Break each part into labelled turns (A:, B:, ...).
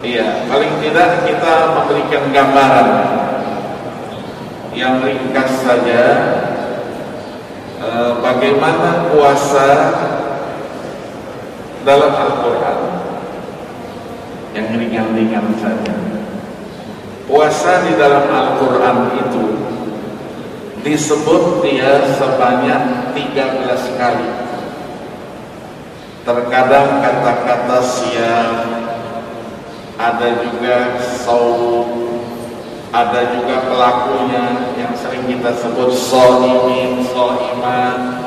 A: Iya, paling tidak kita memberikan gambaran yang ringkas saja bagaimana puasa dalam Al-Quran, yang ringan-ringan saja. Puasa di dalam Al-Quran itu disebut dia sebanyak 13 kali. Terkadang kata-kata siam, ada juga saum, ada juga pelakunya yang sering kita sebut shaimin, shaiman.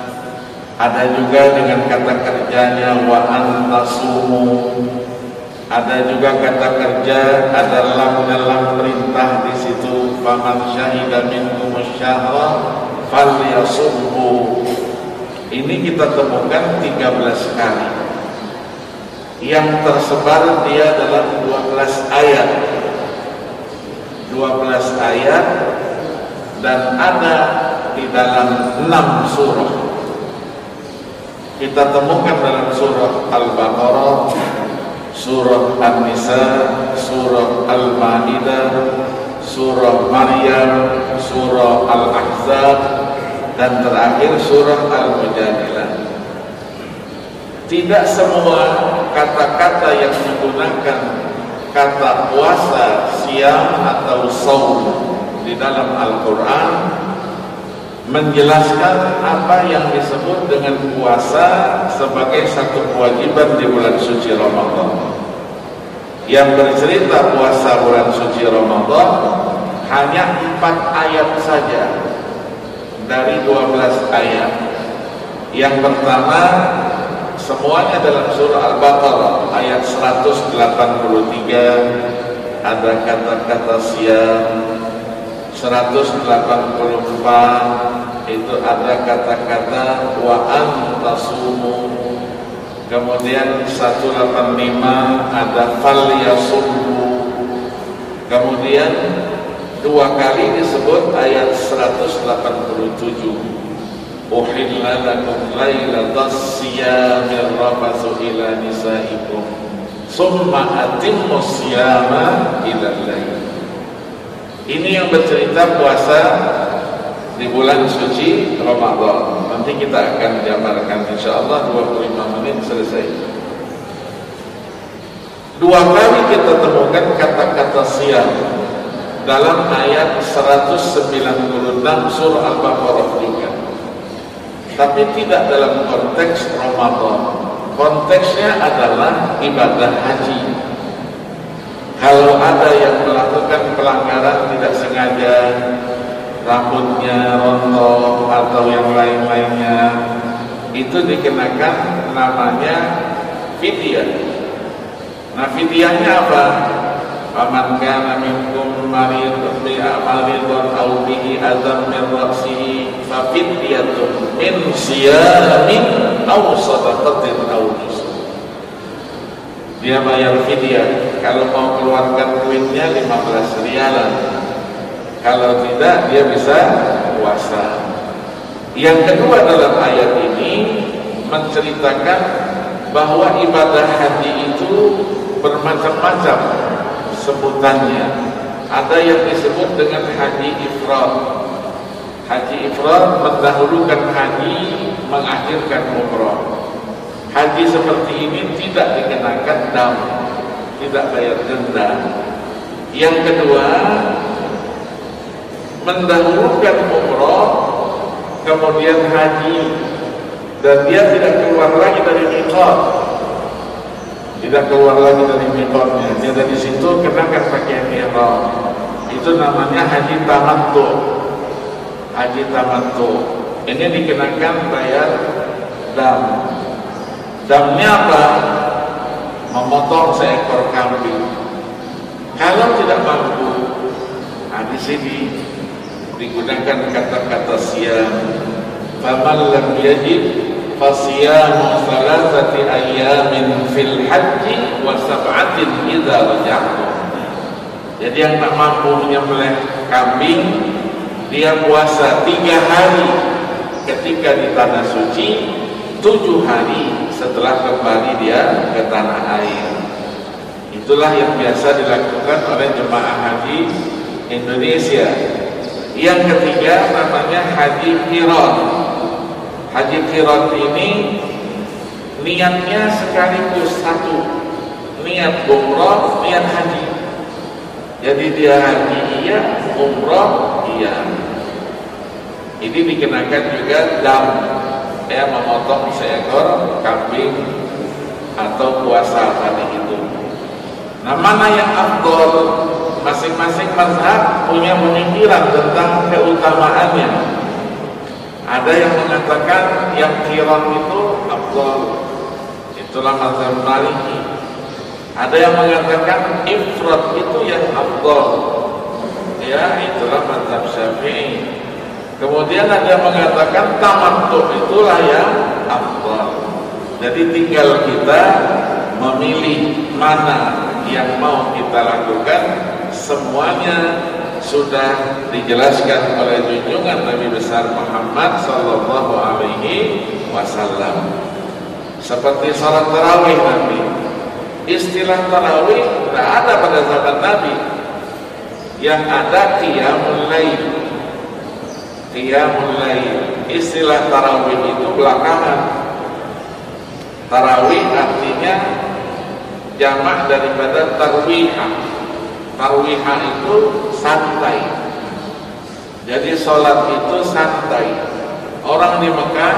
A: Ada juga dengan kata kerjanya wa antasumu. Ada juga kata kerja, ada lam perintah di situ. Faman syahida minkum syahra falyasumhu. Ini kita temukan 13 kali. Yang tersebar dia dalam 12 ayat. 12 ayat dan ada di dalam 6 surah. Kita temukan dalam surah Al-Baqarah, surah An-Nisa, surah Al-Ma'idah, surah Maryam, surah Al-Ahzab, dan terakhir surah Al-Mujadilah. Tidak semua kata-kata yang menggunakan kata puasa, siam atau saum di dalam Al-Quran menjelaskan apa yang disebut dengan puasa sebagai satu kewajiban di bulan suci Ramadan. Yang bercerita puasa bulan suci Ramadan hanya 4 ayat saja dari 12 ayat. Yang pertama semuanya dalam surah Al-Baqarah ayat 183, ada kata-kata siam. 184 itu ada kata-kata wa antasumu. Kemudian 185 ada falyasumhu. Kemudian 2 kali disebut ayat 187, uhilla lakum lailatas siyamir rafathu ila nisaikum summa atimmus siyama ilal lail. Ini yang bercerita puasa di bulan suci Ramadan. Nanti kita akan jabarkan insyaallah 25 menit selesai. 2 kali kita temukan kata-kata siam dalam ayat 196 surah Al-Baqarah juga. Tapi tidak dalam konteks Ramadan. Konteksnya adalah ibadah haji. Kalau ada yang melakukan pelanggaran tidak sengaja, rambutnya rontok atau yang lain-lainnya, itu dikenakan namanya fidyah. Nah, fidyahnya apa? Faman kana minkum maridun aw bihi adzam min ra'sihi fa fidyatun min siyamin aw shadaqatin aw nusuk. Dia bayar fidyah. Kalau mau keluarkan duitnya 15 rialan. Kalau tidak dia bisa puasa. Yang kedua dalam ayat ini menceritakan bahwa ibadah haji itu bermacam-macam sebutannya. Ada yang disebut dengan haji ifrad. Haji ifrad mendahulukan haji, mengakhirkan umrah. Haji seperti ini tidak dikenakan dam, tidak bayar denda. Yang kedua, mendahulukan umrah kemudian haji, dan dia tidak keluar lagi dari miqat. Tidak keluar lagi dari miqatnya. Dia dari situ kenakan pakaian ihram. Itu namanya haji tamattu. Haji tamattu. Ini dikenakan bayar dam. Damnya apa? Memotong seekor kambing. Kalau tidak mampu, nah di sini digunakan kata-kata siam. Faman lam yajid fasiyamu thalathati ayyamin fil haji wa sab'atin idza raja'tum. Jadi yang tak mampu menyembelih kambing, dia puasa 3 hari ketika di tanah suci, 7 hari setelah kembali dia ke tanah air. Itulah yang biasa dilakukan oleh jemaah haji Indonesia. Yang ketiga namanya haji qiran. Haji qiran ini niatnya sekaligus satu, niat umrah, niat haji. Jadi dia haji iya, umrah iya. Ini dikenakan juga dam, memotong seekor kambing atau puasa tadi itu. Nah, mana yang afdol? Masing-masing mazhab punya pemikiran tentang keutamaannya. Ada yang mengatakan yang qiran itu afdol, itulah mazhab Maliki. Ada yang mengatakan ifrad itu yang afdol, ya itulah mazhab Syafi'i. Kemudian ada yang mengatakan tamattu itulah yang afdal. Jadi tinggal kita memilih mana yang mau kita lakukan. Semuanya sudah dijelaskan oleh junjungan Nabi besar Muhammad sallallahu alaihi wasallam. Seperti salat tarawih Nabi. Istilah tarawih tidak ada pada zaman Nabi. Yang ada qiyamul lail. Qiyamul lail. Istilah tarawih itu belakangan. Tarawih artinya jamak daripada tarwihah. Tarwihah itu santai. Jadi sholat itu santai. Orang di Mekah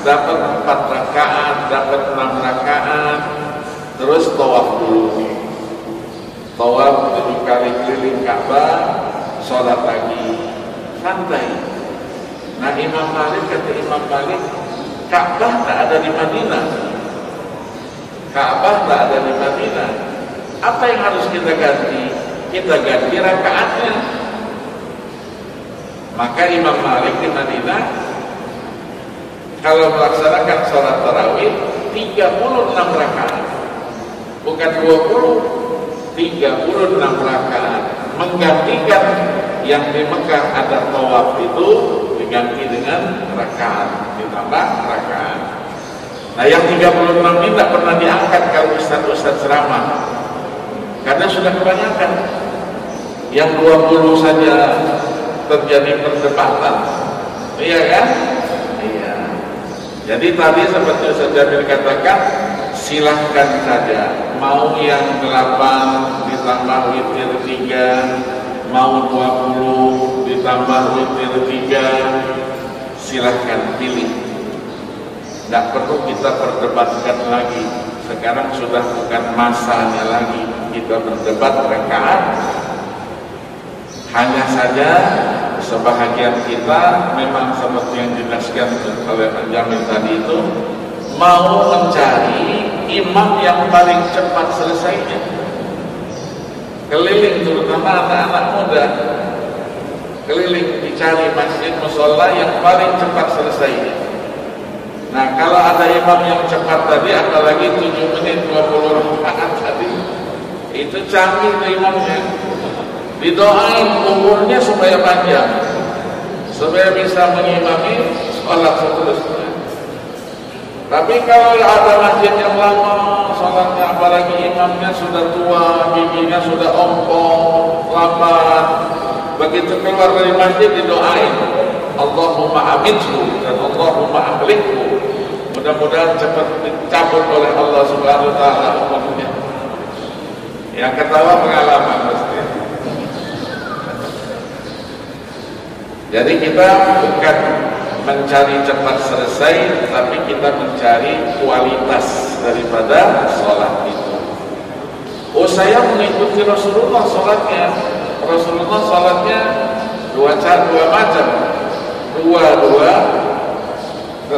A: dapat 4 rakaat, dapat 6 rakaat, terus tawaf dulu. Tawaf 7 kali keliling Ka'bah, sholat lagi, santai. Nah, Imam Malik kata Imam Malik, Ka'bah tak ada di Madinah. Ka'bah tak ada di Madinah. Apa yang harus kita ganti? Kita ganti rakaatnya. Maka Imam Malik di Madinah kalau melaksanakan sholat tarawih 36 rakaat, bukan 20, 36 rakaat, menggantikan yang di Mekah ada tawaf itu diganti dengan rakaat, ditambah rakaat. Nah, yang 36 ini tidak pernah diangkat kalau ustaz-ustaz ceramah, karena sudah kebanyakan. Yang 20 saja terjadi perdebatan, iya kan? Iya. Jadi tadi seperti Ustaz Jamil katakan, silahkan saja. Mau yang 8 ditambah witir 3, mau 20 ditambah witir 3, silahkan pilih. Tidak perlu kita perdebatkan lagi. Sekarang sudah bukan masanya lagi kita berdebat rakaat. Hanya saja sebahagian kita memang seperti yang dijelaskan oleh Pak Jamil tadi itu, mau mencari imam yang paling cepat selesainya. Keliling, terutama anak-anak muda, keliling dicari masjid musholla yang paling cepat selesainya. Nah, kalau ada imam yang cepat tadi, apalagi 7 menit 20 rakaat tadi, itu canggih tuh imamnya. Didoain umurnya supaya panjang, supaya bisa mengimami sholat seterusnya. Tapi kalau ada masjid yang lama sholatnya, apalagi imamnya sudah tua, giginya sudah ompong, lambat, begitu keluar dari masjid didoain, Allahumma amithu dan Allahumma ahlikhu, mudah-mudahan cepat dicabut oleh Allah Subhanahu wa ta'ala umurnya. Yang ketawa pengalaman pasti. Jadi kita bukan mencari cepat selesai, tapi kita mencari kualitas daripada sholat itu. Oh, saya mengikuti Rasulullah sholatnya. Rasulullah sholatnya dua macam, 2-2-8,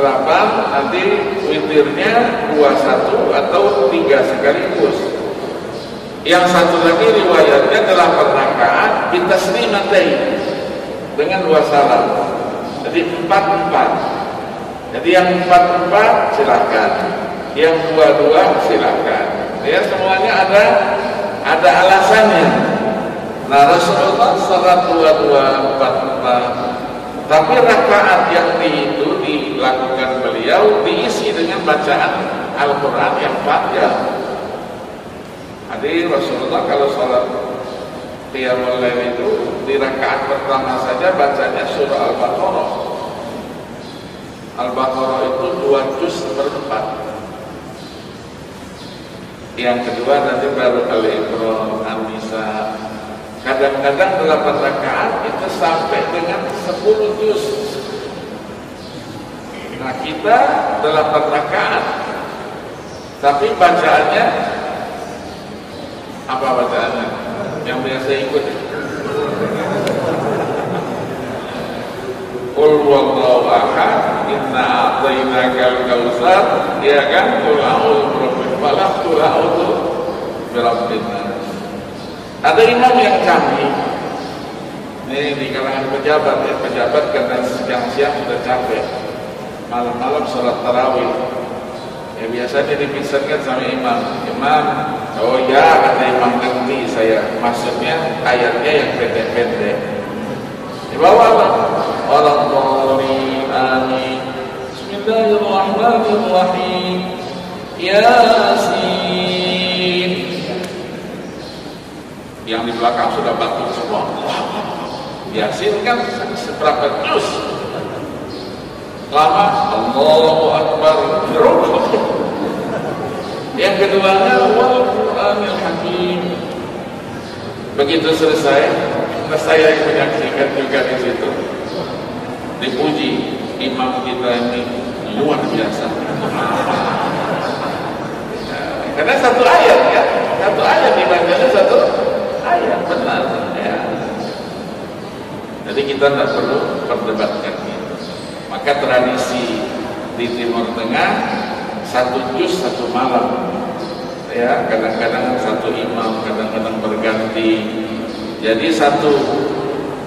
A: nanti witirnya 2-1 atau 3 sekaligus. Yang satu lagi riwayatnya 8 rakaat bitaslimatain, dengan 2 salam. Jadi 4-4. Jadi yang 4-4 silakan, yang 2-2 silakan. Ya, semuanya ada alasannya. Nah, Rasulullah salat 2-2, 4-4. Tapi rakaat yang itu dilakukan beliau diisi dengan bacaan Al-Quran yang panjang. Jadi Rasulullah kalau sholat qiyamul lail itu di rakaat pertama saja bacanya surah Al-Baqarah. Al-Baqarah itu 2 juz per 4. Yang kedua nanti baru Al-Imran, An-Nisa. Kadang-kadang 8 rakaat itu sampai dengan 10 juz. Nah kita 8 rakaat, tapi bacaannya apa bacaannya? Yang biasa ikut. Qul huwallahu ahad, inna a'tainakal kautsar, ya kan? Qul a'udzu birabbil falaq, qul a'udzu birabbin nas. Ada imam yang canggih. Ini di kalangan pejabat ya, pejabat karena siang-siang sudah capek. Malam-malam sholat tarawih. Ya biasanya dipisahkan sama imam. Imam, oh ya kata imam ganti saya. Maksudnya ayatnya yang pendek-pendek. Di bawah orang tolong amin. Bismillahirrahmanirrahim. Yasin. Yang di belakang sudah batuk semua. Yasin kan seberapa juz? Lama, Allahu Akbar. Yang keduanya wal Qur'anil Hakim. Begitu selesai, saya yang menyaksikan juga di situ. Dipuji imam kita ini luar biasa. Karena satu ayat ya, satu ayat dibacanya satu ayat benar ya. Jadi kita tidak perlu perdebatkan itu. Maka tradisi di Timur Tengah 1 juz 1 malam ya, kadang-kadang 1 imam, kadang-kadang berganti. Jadi 1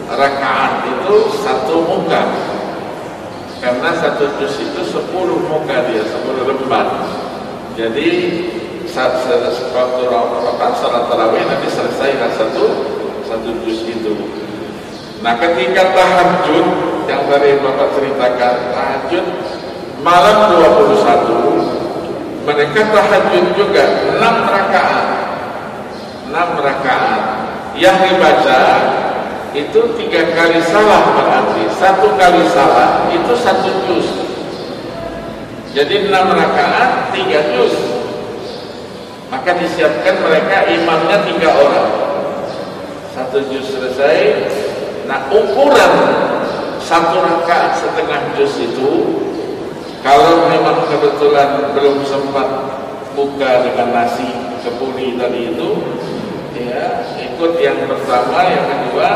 A: rakaat itu 1 muka, karena 1 juz itu 10 muka dia, 10 lembar. Jadi waktu rakaat salat tarawih nanti selesai 1 juz itu. Nah ketika tahajud yang tadi Bapak ceritakan, tahajud malam 21, mereka tahajud juga 6 rakaat. 6 rakaat yang dibaca itu 3 kali salah, berarti 1 kali salah itu 1 juz. Jadi 6 rakaat 3 juz. Maka disiapkan mereka imamnya 3 orang, 1 juz selesai. Nah ukuran 1 rakaat setengah juz itu, kalau memang kebetulan belum sempat buka dengan nasi kebuli tadi itu, ya ikut yang pertama, yang kedua,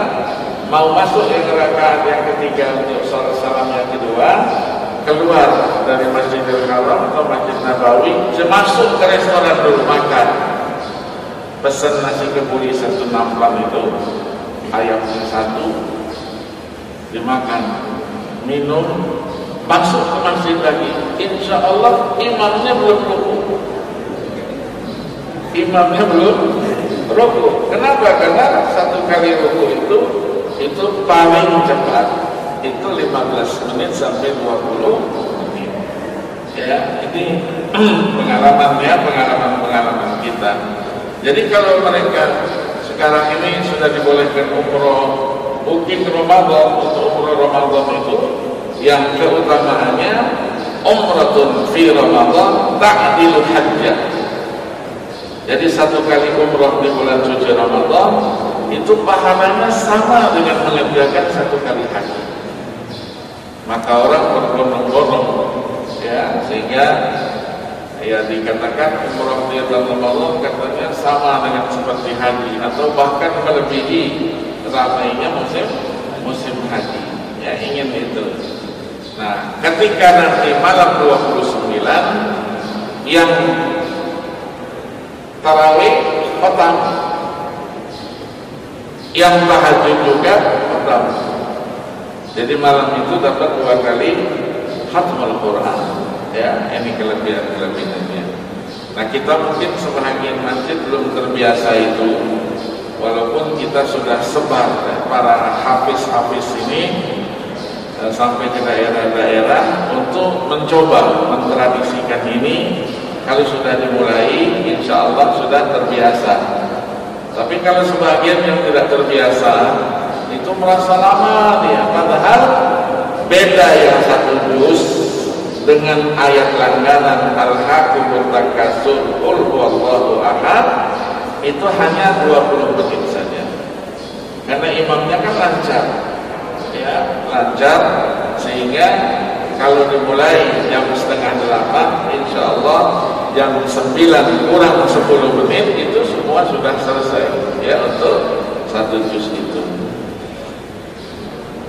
A: mau masuk yang rakaat yang ketiga untuk sholat salam yang kedua, keluar dari Masjidil Haram atau Masjid Nabawi, masuk ke restoran dulu makan, pesan nasi kebuli 1 namplang itu, ayamnya 1 dimakan, minum, masuk ke masjid lagi. Insya Allah imamnya belum ruku. Imamnya belum ruku. Kenapa? Karena 1 kali ruku itu paling cepat itu 15 menit sampai 20 menit. Ya, ini pengalaman kita. Jadi kalau mereka sekarang ini sudah dibolehkan umroh, mungkin Ramadan, untuk umroh Ramadan itu yang keutamaannya umratun fi Ramadan ta'dilu hajjah. Jadi 1 kali umroh di bulan suci Ramadan itu pahalanya sama dengan mengerjakan 1 kali haji. Maka orang berbondong-bondong ya, sehingga ya dikatakan umroh di bulan Ramadan katanya sama dengan seperti haji, atau bahkan melebihi ramainya musim haji. Ya ingin itu. Nah, ketika nanti malam 29 yang tarawih khatam, yang tahajud juga khatam. Jadi malam itu dapat 2 kali khatmul Quran. Ya, ini kelebihan-kelebihannya. Nah, kita mungkin sebagian masjid belum terbiasa itu. Walaupun kita sudah sebar para hafiz-hafiz ini sampai ke daerah-daerah untuk mencoba mentradisikan ini, kalau sudah dimulai, insya Allah sudah terbiasa. Tapi kalau sebagian yang tidak terbiasa, itu merasa lama dia. Padahal beda yang satu juz dengan ayat langganan Al-Hakumut Takasur Qul huwallahu ahad, itu hanya 20 menit saja. Karena imamnya kan lancar, ya, lancar, sehingga kalau dimulai jam 7:30, insya Allah jam 9 kurang 10 menit itu semua sudah selesai, ya, untuk satu juz itu.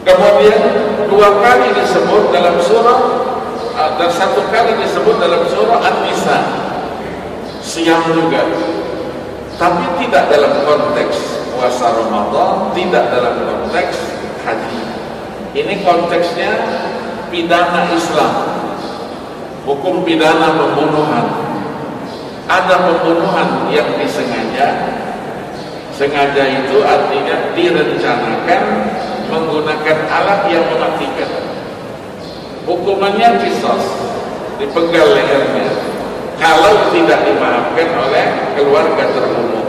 A: Kemudian 2 kali disebut dalam surah, dan 1 kali disebut dalam surah An-Nisa, siang juga, tapi tidak dalam konteks puasa Ramadan, tidak dalam konteks haji. Ini konteksnya pidana Islam, hukum pidana pembunuhan. Ada pembunuhan yang disengaja. Sengaja itu artinya direncanakan menggunakan alat yang mematikan. Hukumannya qisas, dipenggal lehernya kalau tidak dimaafkan oleh keluarga terbunuh.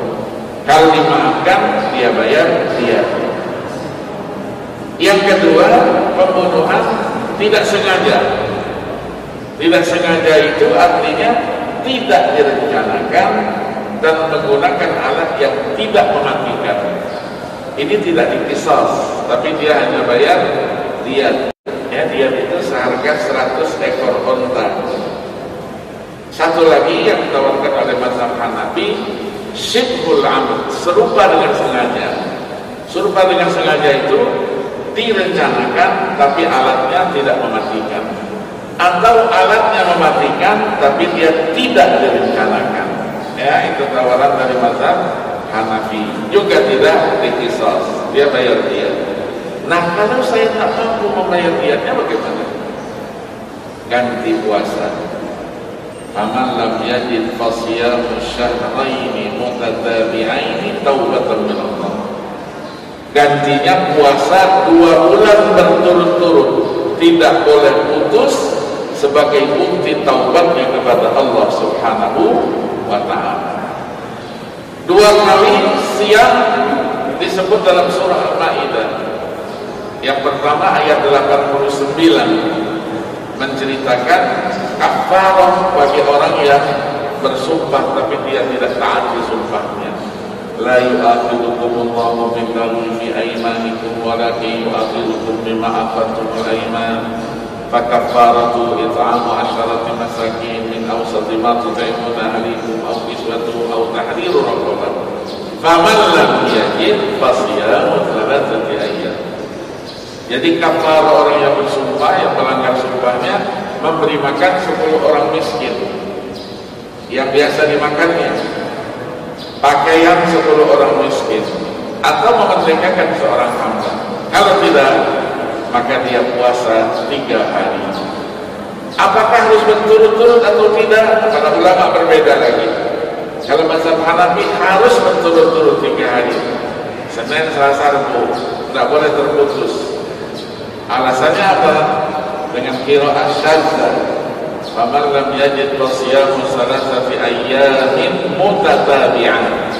A: Kalau dimaafkan, dia bayar diat. Yang kedua, pembunuhan tidak sengaja. Tidak sengaja itu artinya tidak direncanakan dan menggunakan alat yang tidak mematikan. Ini tidak diqisas, tapi dia hanya bayar diat. Ya, diat itu seharga 100 ekor unta. Satu lagi yang ditawarkan oleh mazhab Hanafi, syibhul amd, serupa dengan sengaja. Serupa dengan sengaja itu direncanakan tapi alatnya tidak mematikan, atau alatnya mematikan tapi dia tidak direncanakan. Ya, itu tawaran dari mazhab Hanafi. Juga tidak diqisas, dia bayar diat. Nah, kalau saya tak mampu membayar diatnya bagaimana? Ganti puasa. Faman lam yajid fasiyamu syahraini mutatabi'aini taubatan min Allah. Gantinya puasa 2 bulan berturut-turut, tidak boleh putus, sebagai bukti taubatnya kepada Allah Subhanahu wa ta'ala. 2 kali siang disebut dalam surah Al-Maidah. Yang pertama ayat 89 menceritakan kafarah bagi orang yang bersumpah tapi dia tidak taat di sumpahnya. La yu'akhidukumullahu billaghwi fi aymanikum walakin yu'akhidukum bima aqadtumul ayman. Fakaffaratu it'amu 'asharati masakin min awsati ma tut'imuna ahlikum aw kiswatuhum aw tahriru raqabah. Faman lam yajid fasiyamu 3 ayyam. Jadi kafarah orang yang bersumpah, yang melanggar sumpahnya, memberi makan 10 orang miskin yang biasa dimakannya, pakaian 10 orang miskin, atau memerdekakan seorang hamba. Kalau tidak, maka dia puasa 3 hari. Apakah harus berturut-turut atau tidak? Para ulama berbeda lagi. Kalau mazhab Hanafi harus berturut-turut 3 hari, Senin, Selasa, Rabu, tidak boleh terputus. Alasannya apa? Dengan qiraah syadzah. Faman lam yajid fasiyamu 3 ayyamin mutatabi'an.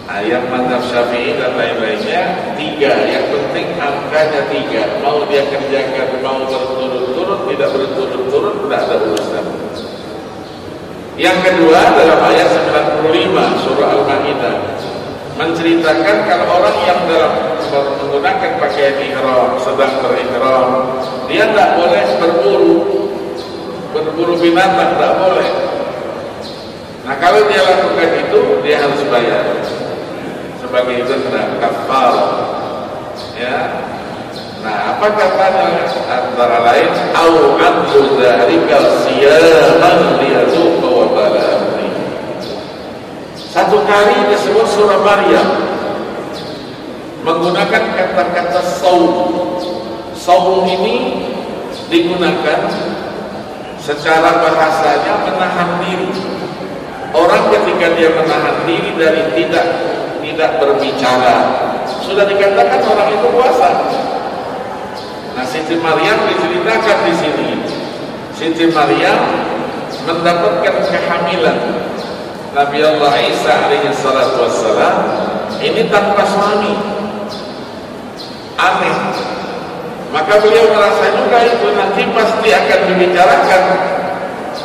A: Ayat mazhab Syafi'i dan lain-lainnya 3. Yang penting angkanya 3. Mau dia kerjakan, mau berturut-turut, tidak berturut-turut, tidak ada urusan. Yang kedua dalam ayat 95 surah Al-Maidah menceritakan kalau orang yang dalam menggunakan pakaian ihram, sedang berihram, dia tidak boleh berburu binatang, tidak boleh. Nah, kalau dia lakukan itu, dia harus bayar sebagai denda kafarah. Ya. Nah, apa katanya? Antara lain, au adlu dzalika siyaman liyazuqa wa bala amri. 1 kali disebut surah Maryam menggunakan kata-kata saum. Saum ini digunakan secara bahasanya menahan diri. Orang ketika dia menahan diri dari tidak berbicara, sudah dikatakan orang itu puasa. Nah, Siti Maryam diceritakan di sini. Siti Maryam mendapatkan kehamilan Nabi Allah Isa alaihi salatu wassalam ini tanpa suami. Aneh. Maka beliau merasa juga itu nanti pasti akan dibicarakan.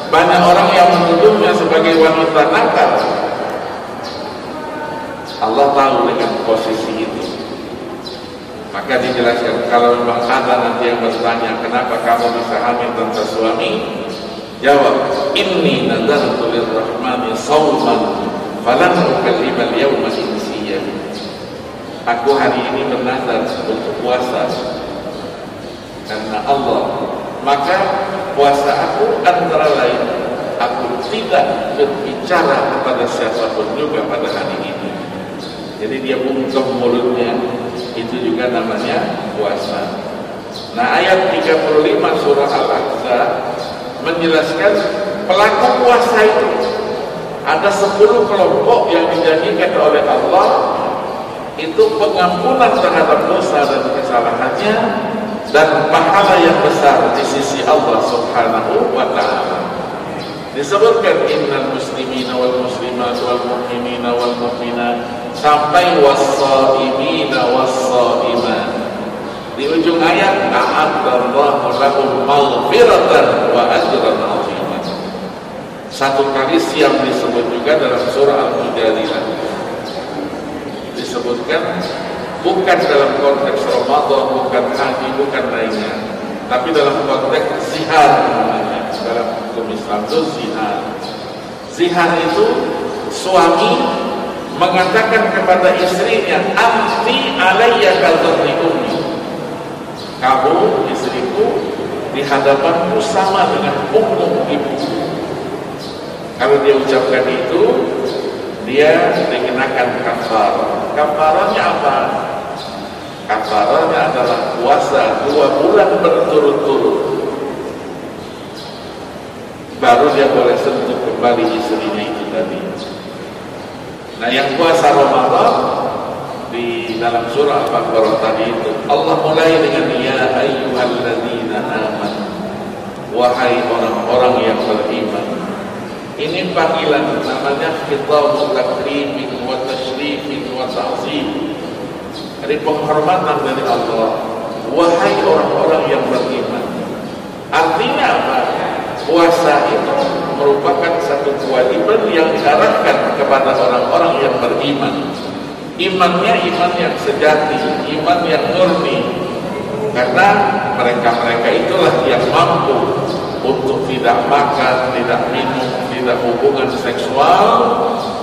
A: Banyak orang yang menuduhnya sebagai wanita nakal. Allah tahu dengan posisi itu. Maka dijelaskan, kalau memang ada nanti yang bertanya kenapa kamu bisa hamil tanpa suami, jawab, inni nadartu lirrahmani shawman falan ukallima al-yawma insiya. Aku hari ini bernazar untuk puasa karena Allah. Maka puasa aku antara lain, aku tidak berbicara kepada siapapun juga pada hari ini. Jadi dia bungkam mulutnya, itu juga namanya puasa. Nah, ayat 35 surah Al-Ahzab menjelaskan pelaku puasa itu ada 10 kelompok yang dijanjikan oleh Allah itu pengampunan terhadap dosa dan kesalahannya dan pahala yang besar di sisi Allah Subhanahu wa ta'ala. Disebutkan innal muslimina wal muslimat wal mu'minina wal mu'minat sampai was-shaimina was-shaimat. Di ujung ayat a'adallahu lahum maghfiratan wa ajran 'azima. Satu kali siang disebut juga dalam surah Al-Mujadilah. Disebutkan bukan dalam konteks Ramadan, bukan haji, bukan lainnya, tapi dalam konteks zihar namanya. Dalam hukum Islam itu zihar. Zihar itu suami mengatakan kepada istrinya, anti alayya kadzahri ummi. Kamu istriku di hadapanku sama dengan punggung ibu. Kalau dia ucapkan itu, dia dikenakan kafarah. Kafarahnya apa? Kafarahnya adalah puasa 2 bulan berturut-turut. Baru dia boleh sentuh kembali istrinya itu tadi. Nah, yang puasa Ramadan di dalam surah Al-Baqarah tadi itu Allah mulai dengan ya ayyuhalladzina amanu, wahai orang-orang yang beriman. Ini panggilan namanya khitabul takrimin wa tasyrifin wa ta'zim. Ini penghormatan dari Allah, wahai orang-orang yang beriman. Artinya apa? Puasa itu merupakan satu kewajiban yang diarahkan kepada orang-orang yang beriman. Imannya iman yang sejati, iman yang murni. Karena mereka-mereka itulah yang mampu untuk tidak makan, tidak minum, tidak hubungan seksual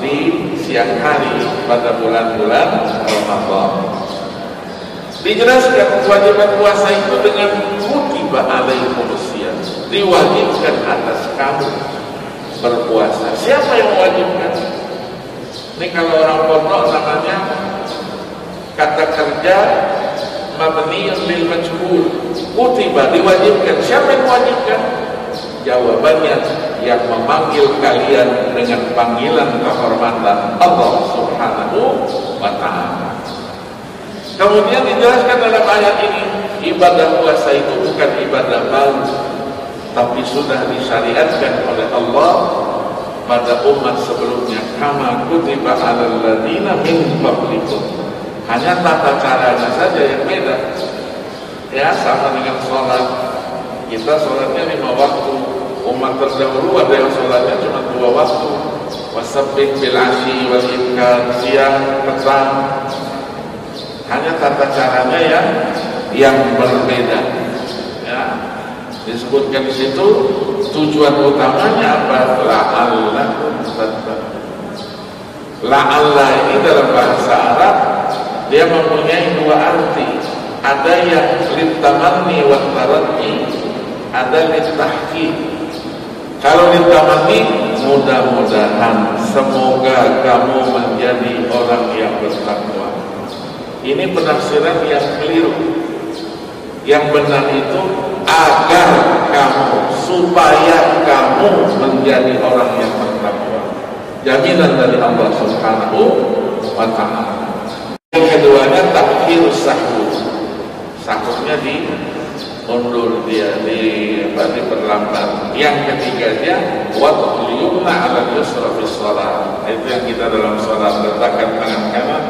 A: di siang hari pada bulan-bulan Ramadan. Dijelaskan kewajiban puasa itu dengan kutiba alaikumus syiyam, diwajibkan atas kamu berpuasa. Siapa yang mewajibkan? Ini kalau orang pondok namanya kata kerja mabniyun lil majhul. Kutiba, diwajibkan. Siapa yang mewajibkan? Jawabannya yang memanggil kalian dengan panggilan kehormatan Allah Subhanahu wa ta'ala. Kemudian dijelaskan dalam ayat ini, ibadah puasa itu bukan ibadah baru, tapi sudah disyariatkan oleh Allah pada umat sebelumnya. Kama kutiba 'alal ladzina min qablikum. Hanya tata caranya saja yang beda. Ya, sama dengan sholat. Kita sholatnya 5 waktu. Umat terdahulu ada yang sholatnya cuma 2 waktu. Wasabbih bil 'ashyi wal ibkar, siang, petang. Hanya tata caranya yang berbeda. Ya, disebutkan di situ tujuan utamanya apa? La'allakum tattaqun. La'alla ini dalam bahasa Arab dia mempunyai 2 arti. Ada yang litamanni wa taraddi, ada litahqiq. Kalau litamanni, mudah-mudahan, semoga kamu menjadi orang yang bertakwa. Ini penafsiran yang keliru. Yang benar itu agar kamu, supaya kamu menjadi orang yang bertakwa. Jaminan dari Allah Subhanahu wa ta'ala. Yang keduanya takhirus sahur. Sahurnya undur dia diperlambat. Yang ketiganya wad'ul yumna 'ala yusra fi shalah. Itu yang kita dalam salat letakkan tangan kanan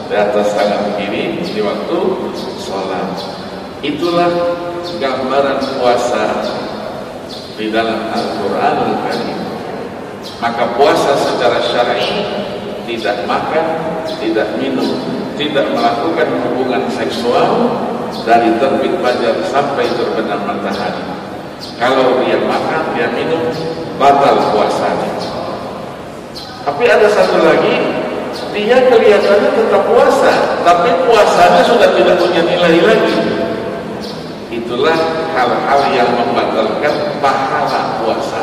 A: di atas tangan kiri di waktu salat. Itulah gambaran puasa di dalam Al-Qur'anul Karim. Maka puasa secara syar'i tidak makan, tidak minum, tidak melakukan hubungan seksual dari terbit fajar sampai terbenam matahari. Kalau dia makan, dia minum, batal puasanya. Tapi ada satu lagi, dia kelihatannya tetap puasa, tapi puasanya sudah tidak punya nilai lagi. Itulah hal-hal yang membatalkan pahala puasa.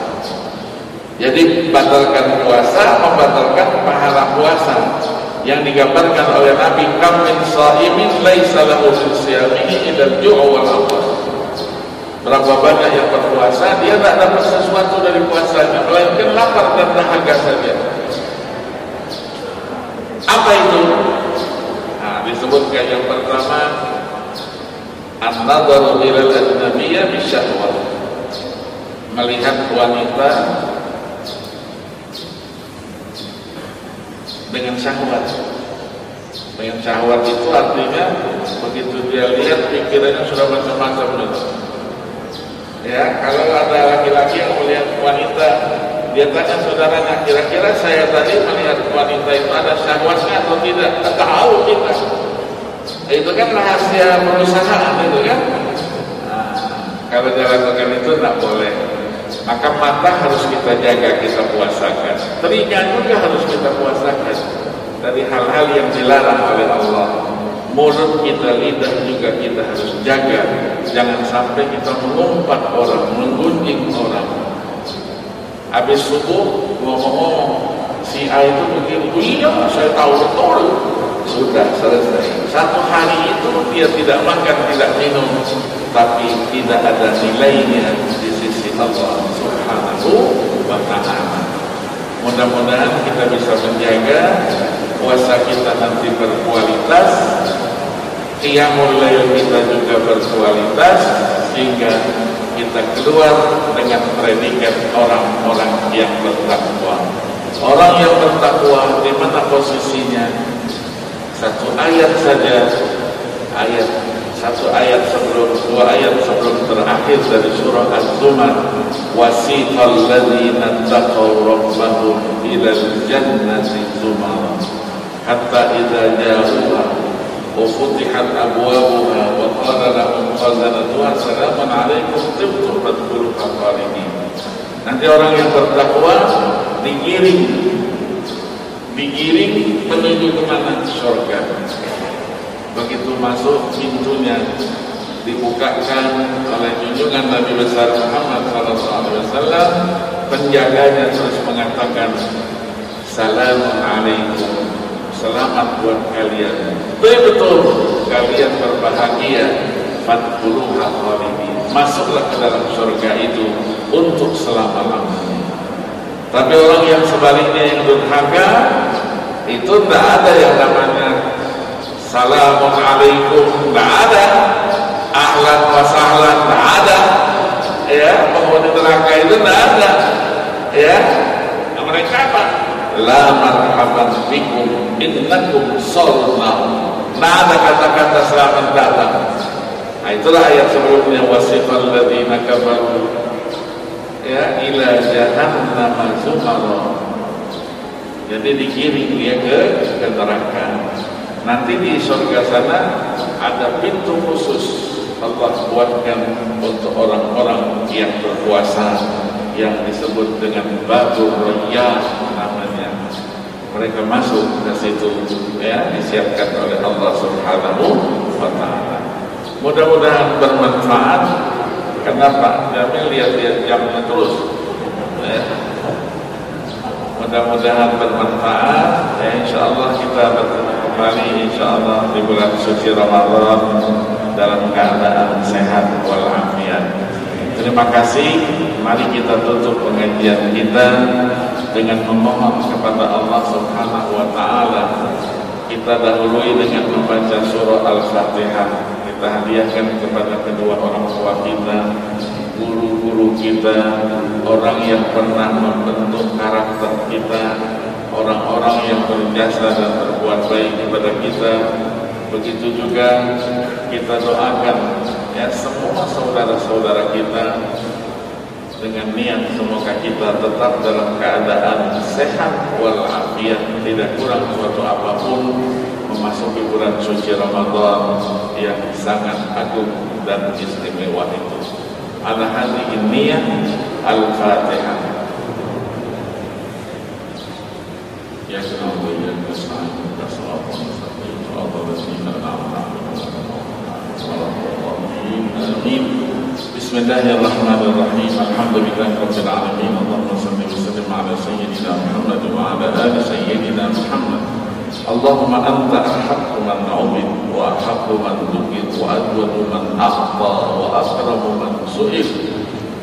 A: Jadi batalkan puasa, membatalkan pahala puasa. Yang digambarkan oleh Nabi, kam min shaimin laisa lahu min siyamihi illa al-ju' wal 'atash. Berapa banyak yang berpuasa, dia tak dapat sesuatu dari puasanya melainkan lapar dan dahaga saja. Apa itu? Nah, disebutkan yang pertama, an-nadharu ila al-ajnabiyyah bisyahwah. Melihat wanita dengan syahwat. Dengan syahwat itu artinya begitu dia lihat pikirannya sudah macam-macam gitu. Ya, kalau ada laki-laki yang melihat wanita, dia tanya saudaranya, kira-kira saya tadi melihat wanita itu ada syahwatnya atau tidak? Tak tahu kita. Itu kan rahasia perusahaan itu kan. Nah, kalau dia lakukan itu tidak boleh. Maka mata harus kita jaga, kita puasakan. Telinga juga harus kita puasakan dari hal-hal yang dilarang oleh Allah. Mulut kita, lidah juga kita harus jaga. Jangan sampai kita mengumpat orang, menggunjing orang. Habis subuh ngomong-ngomong, si A itu begini, iya saya tahu betul. Sudah selesai. Satu hari itu dia tidak makan, tidak minum, tapi tidak ada nilainya di sisi Allah Subhanahu wa ta'ala. Mudah-mudahan kita bisa menjaga puasa kita nanti berkualitas, qiyamul lail kita juga berkualitas, sehingga kita keluar dengan predikat orang-orang yang bertakwa. Orang yang bertakwa di mana posisinya? Satu ayat saja, satu ayat sebelum, dua ayat sebelum terakhir dari surah Az-Zumar, wasiqal ladzina taqaw rabbahum ilal jannati zumara hatta idza ja'uha wa futihat abwabuha wa qala lahum khazanatuha salamun 'alaikum tibtum fadkhuluha khalidin. Nanti orang yang bertakwa digiring menuju ke mana? Surga. Begitu masuk pintunya dibukakan oleh junjungan Nabi besar Muhammad SAW, penjaganya terus mengatakan salamun alaikum, selamat buat kalian, betul kalian berbahagia, fadkhuluha khalidin, masuklah ke dalam surga itu untuk selama-lamanya. Tapi orang yang sebaliknya, yang durhaka, itu tidak ada yang namanya salamun alaikum, tidak ada ahlan wa sahlan, tidak ada ya, penghuni neraka itu tidak ada ya. Mereka apa? La marhaban bikum innakum salna, tidak ada kata-kata selamat datang. Nah, itulah ayat sebelumnya, wasifal ladzina kafaru ya ila jahannam zumara. Jadi digiring dia ke neraka. Nanti di surga sana ada pintu khusus Allah buatkan untuk orang-orang yang berpuasa, yang disebut dengan Babur Rayyan namanya. Mereka masuk ke situ ya, disiapkan oleh Allah Subhanahu wa ta'ala. Mudah-mudahan bermanfaat. Kenapa? Jamil lihat-lihat jamnya terus ya. Mudah-mudahan bermanfaat ya. InsyaAllah kita bertemu kembali InsyaAllah di bulan suci Ramadan dalam keadaan sehat walafiat. Terima kasih. Mari kita tutup pengajian kita dengan memohon kepada Allah Subhanahu wa ta'ala. Kita dahului dengan membaca surah Al-Fatihah. kita hadiahkan kepada kedua orang tua kita, guru-guru kita, orang yang pernah membentuk karakter kita, orang-orang yang berjasa dan berbuat baik kepada kita. Begitu juga kita doakan ya semua saudara-saudara kita dengan niat semoga kita tetap dalam keadaan sehat walafiat, tidak kurang suatu apapun, memasuki bulan suci Ramadan yang sangat agung dan istimewa itu. Ala hadhihi niyyah al-Fatihah. Ya Allah ya Tuhan, Bismillahirrahmanirrahim. Alhamdulillahirabbil alamin. Allahumma shalli wa sallim ala sayyidina Muhammad wa ala ali sayyidina Muhammad. Allahumma anta ahaqqu man ubid wa ahaqqu man dhukir wa ajwadu man akhta wa akramu man su'il.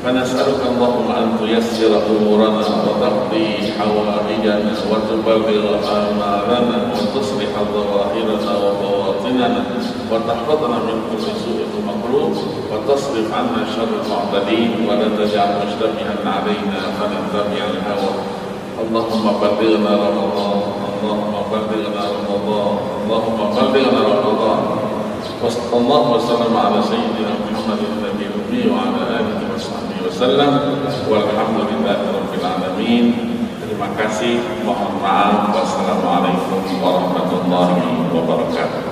A: فنسألك اللهم أن تيسر أمورنا وتقضي حوائجنا وتبلغ آمالنا وتصلح ظواهرنا وبواطننا وتحفظنا من كل سوء ومكروه وتصرف عنا شر المعتدين ولا تجعل مشتبها علينا فنتبع الهوى. اللهم بلغنا رمضان، اللهم بلغنا رمضان، اللهم بلغنا رمضان. وصلى الله وسلم على سيدنا محمد النبي الأمي وعلى آله وصحبه wasallam. Walhamdulillahirabbil alamin. Terima kasih, mohon maaf. Wassalamualaikum warahmatullahi wabarakatuh.